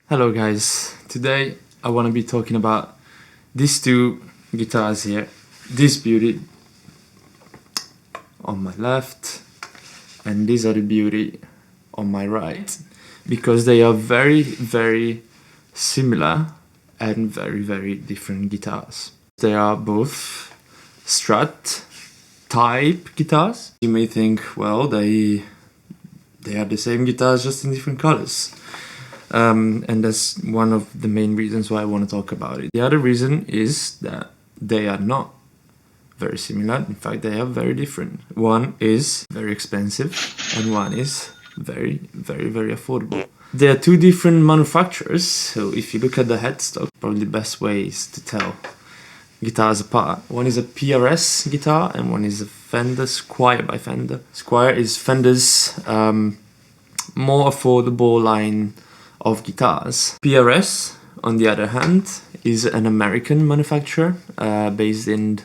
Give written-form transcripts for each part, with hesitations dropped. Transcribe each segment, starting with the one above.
Hello guys, today I want to be talking about these two guitars here. This beauty on my left and this other beauty on my right, because they are very similar and very different guitars. They are both Strat type guitars. You may think, well, they are the same guitars just in different colors. And that's one of the main reasons why I want to talk about it. The other reason is that they are not very similar. In fact, they are very different. One is very expensive and one is very affordable. They are two different manufacturers, so if you look at the headstock, probably the best way is to tell guitars apart. One is a PRS guitar and one is a Fender Squier by Fender. Squier is Fender's more affordable line of guitars. PRS, on the other hand, is an American manufacturer based in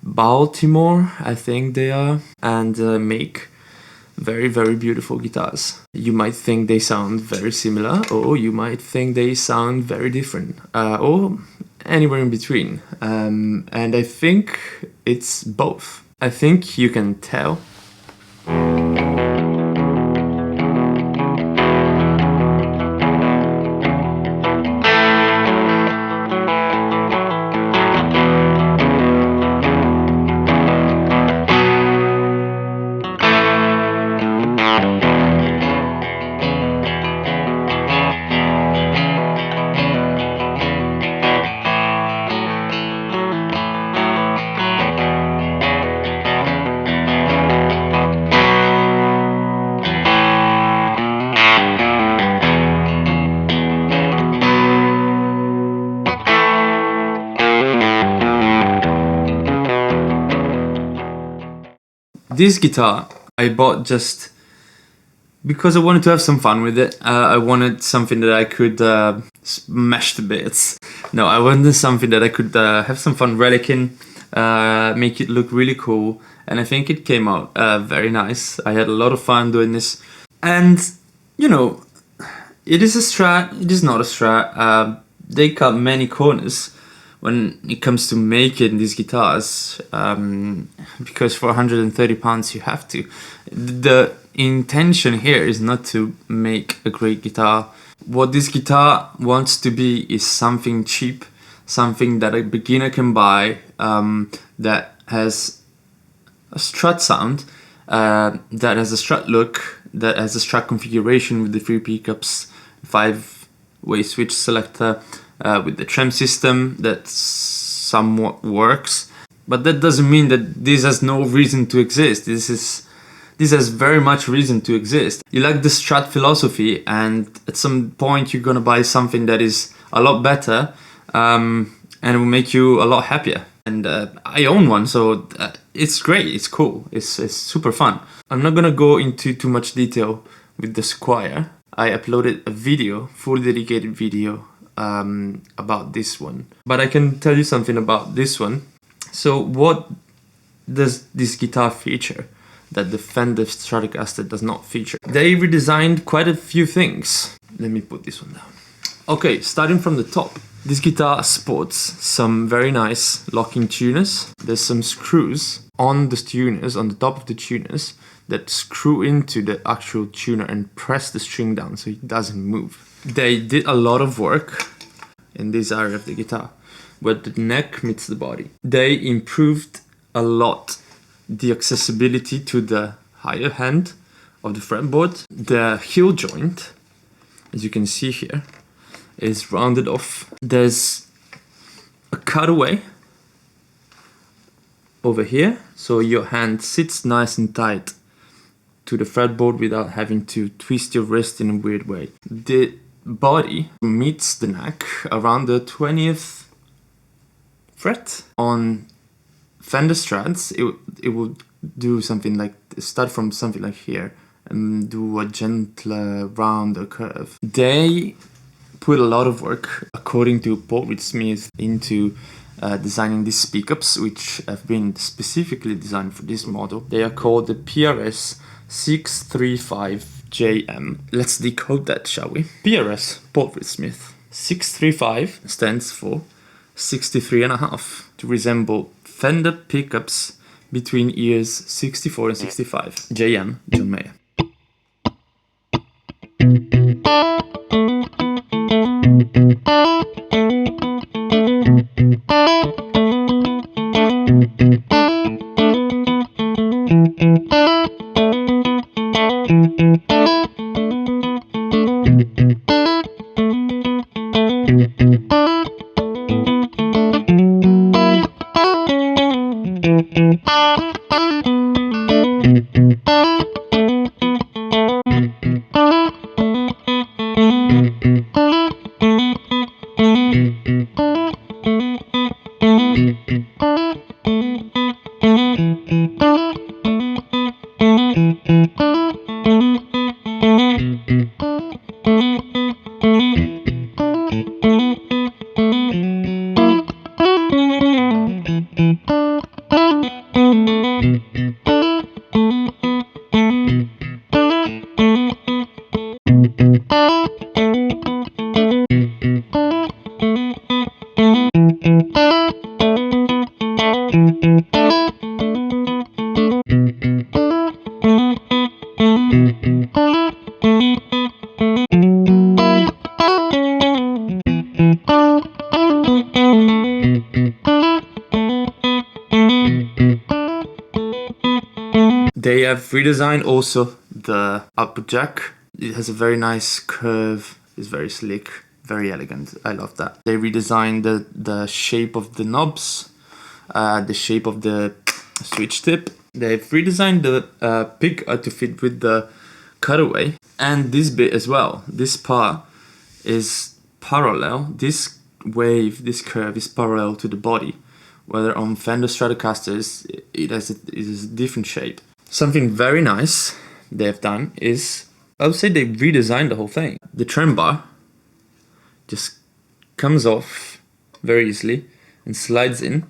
Baltimore, I think they are, and make very beautiful guitars. You might think they sound very similar, or you might think they sound very different, or anywhere in between. And I think it's both. I think you can tell. This guitar I bought just because I wanted to have some fun with it. I wanted something that I could smash to bits. No, I wanted something that I could have some fun relicking, make it look really cool, and I think it came out very nice. I had a lot of fun doing this, and you know, it is a Strat, it is not a Strat. They cut many corners when it comes to making these guitars, because for £130 you have to. The intention here is not to make a great guitar. What this guitar wants to be is something cheap, something that a beginner can buy, that has a Strat sound, that has a Strat look, that has a Strat configuration with the 3 pickups, 5-way switch selector, with the trem system that somewhat works. But that doesn't mean that this has no reason to exist. This has very much reason to exist. You like the Strat philosophy, and at some point you're gonna buy something that is a lot better, and it will make you a lot happier. And I own one, so it's great, it's cool, it's super fun. I'm not gonna go into too much detail with the Squier. I uploaded a video, full dedicated video, about this one. But I can tell you something about this one. So what does this guitar feature that the Fender Stratocaster does not feature? They redesigned quite a few things. Let me put this one down. Okay, starting from the top. This guitar sports some very nice locking tuners. There's some screws on the tuners, on the top of the tuners, that screw into the actual tuner and press the string down so it doesn't move. They did a lot of work in this area of the guitar, where the neck meets the body. They improved a lot the accessibility to the higher hand of the fretboard. The heel joint, as you can see here, is rounded off. There's a cutaway over here, so your hand sits nice and tight to the fretboard without having to twist your wrist in a weird way. The body meets the neck around the 20th fret. On Fender Strats, it will do something like, start from something like here and do a gentler rounder curve. They put a lot of work, according to Paul Smith, into designing these pickups, which have been specifically designed for this model. They are called the PRS 635JM. Let's decode that, shall we? PRS, Paul Smith. 635 stands for 63.5, to resemble Fender pickups between ears 64 and 65. JM, John Mayer. They have redesigned also the output jack. It has a very nice curve, it's very slick, very elegant. I love that. They redesigned the shape of the knobs, the shape of the switch tip. They've redesigned the pick to fit with the cutaway. And this bit as well. This part is parallel. This wave, this curve is parallel to the body. Whether on Fender Stratocasters, it has a different shape. Something very nice they've done is, I would say they redesigned the whole thing. The trem bar just comes off very easily and slides in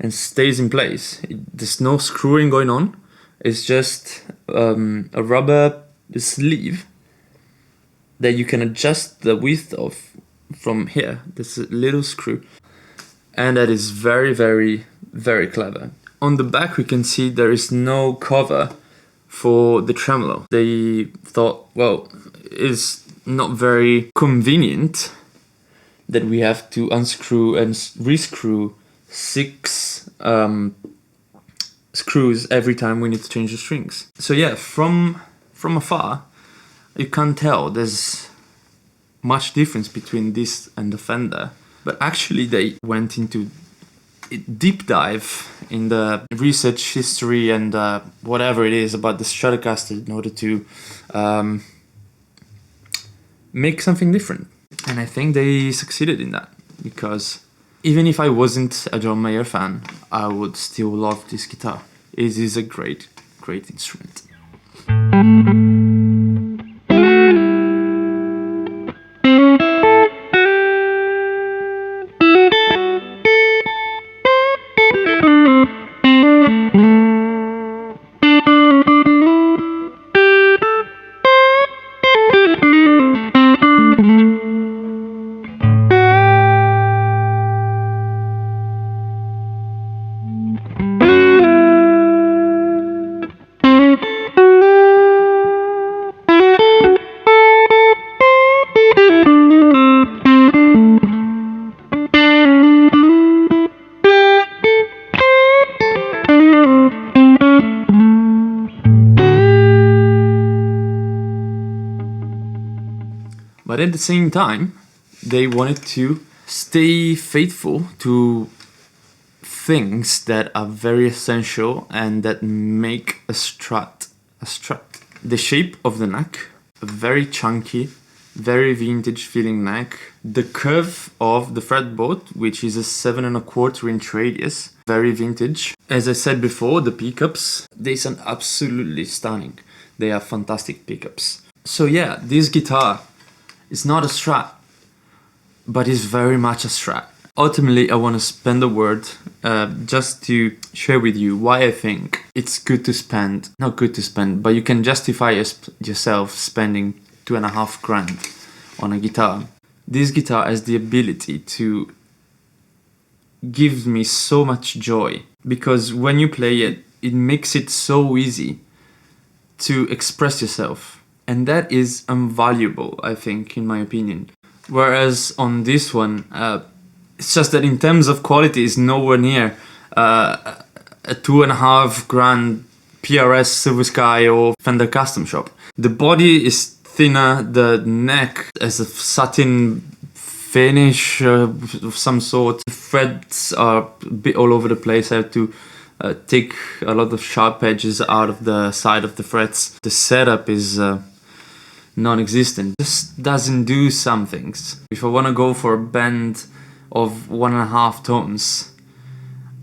and stays in place. There's no screwing going on. It's just a rubber sleeve that you can adjust the width of from here. There's a little screw. And that is very, very, very clever. On the back, we can see there is no cover for the tremolo. They thought, well, it's not very convenient that we have to unscrew and rescrew 6 screws every time we need to change the strings. So yeah, from afar, you can't tell there's much difference between this and the Fender. But actually, they went into deep dive in the research history and whatever it is about the Stratocaster in order to make something different. And I think they succeeded in that, because even if I wasn't a John Mayer fan, I would still love this guitar. It is a great, great instrument. But at the same time, they wanted to stay faithful to things that are very essential and that make a Strat a Strat. The shape of the neck, a very chunky, very vintage feeling neck. The curve of the fretboard, which is a 7.25 inch radius, very vintage. As I said before, the pickups, they sound absolutely stunning. They are fantastic pickups. So yeah, this guitar is not a Strat, but is very much a Strat. Ultimately, I want to spend a word just to share with you why I think it's good to spend, not good to spend, but you can justify yourself spending 2.5 grand on a guitar. This guitar has the ability to give me so much joy, because when you play it, it makes it so easy to express yourself. And that is invaluable, I think, in my opinion. Whereas on this one, it's just that in terms of quality, it's nowhere near a 2.5 grand PRS Silver Sky or Fender Custom Shop. The body is thinner, the neck has a satin finish of some sort. The threads are a bit all over the place. I have to take a lot of sharp edges out of the side of the frets. The setup is non-existent. Just doesn't do some things. If I want to go for a bend of 1.5 tones,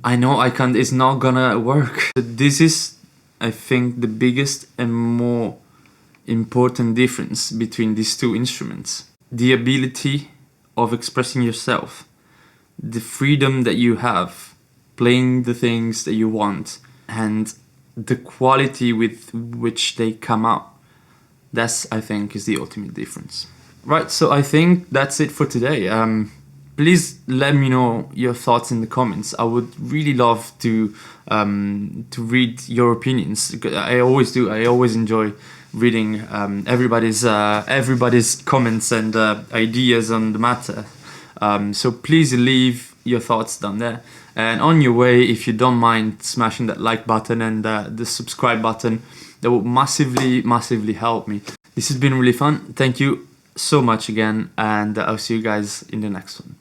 I know I can't, it's not gonna work. But this is, I think, the biggest and more important difference between these two instruments. The ability of expressing yourself, the freedom that you have playing the things that you want, and the quality with which they come out. That's, I think, is the ultimate difference. Right, so I think that's it for today. Please let me know your thoughts in the comments. I would really love to read your opinions. I always do. I always enjoy reading everybody's comments and ideas on the matter. So please leave your thoughts down there. And on your way, if you don't mind smashing that like button and the subscribe button, that would massively help me. This has been really fun. Thank you so much again, and I'll see you guys in the next one.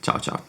Ciao, ciao.